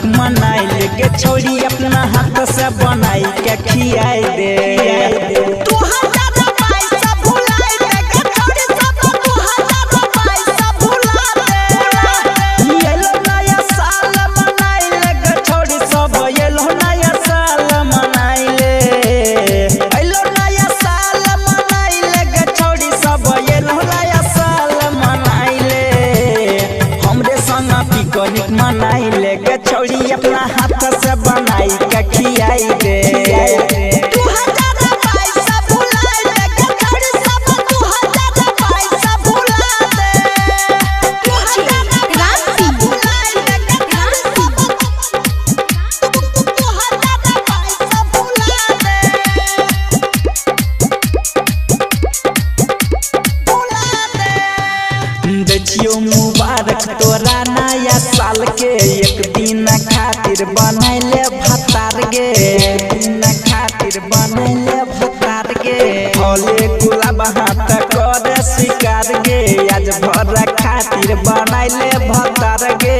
Picnic मनाई के छोड़ी अपना हाथ से बनाई के खियाई दे। पिकनिक मनाई लेके छोड़ी अपना हाथ से बनाई के खियाई दे। देखियो मुबारक तोरा नया साल के एक दिन खातिर बनैले भतार गे, दिन खातिर बनैले भतार गे। फले गुलाब हाथ करे शिकार गे, आज भर खातिर बनैले भतार गे,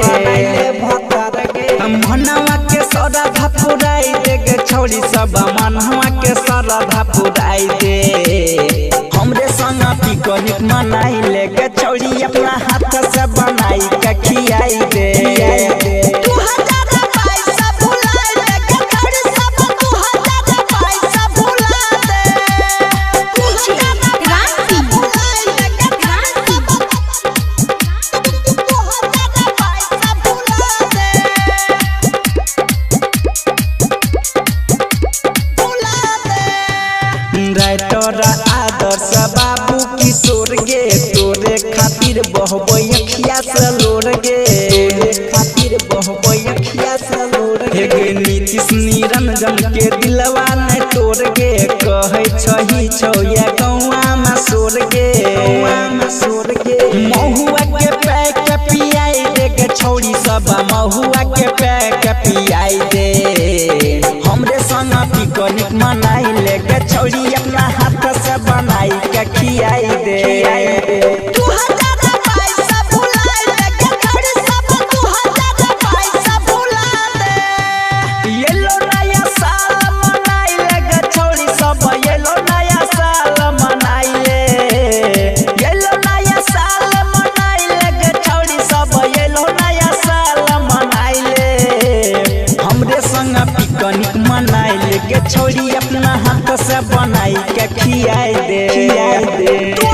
भतार गे। मनवा के सरधा पुराई दे गे छोड़ी सब मनवा के सरधा पुराई दे। हमरे संग पिकनिक मनाई लेके छोड़ी अपना हाथ से बनाई के खियाई दे। तोरा आदर्श बाबू किशोर गे, तोरे खातिर बहबई अखिया से लोर गे, तोरे खातिर बहबई अखिया से लोर गे। नीतीश निरंजन के दिलवा ने तोड़ गे, कहै छही छौ या गौवा में सोर गे, गौवा में सोर गे। महुआ के पैक पियाई दे गे छोड़ी सब महुआ के पैक पियाई दे। हमरे संग पिकनिक मनाई लेके छोड़ी अपना हाथ से बनाई के खियाई दे। येलो नया साल मनाई लेके छोड़ी सब येलो नया साल मनाई ले। येलो नया साल मनाई लेके छोड़ी सब येलो नया साल मनाई ले। हमरे संग पिकनिक मनाई लेके छोड़ी अपना हाथ से बनाई के खियाई दे।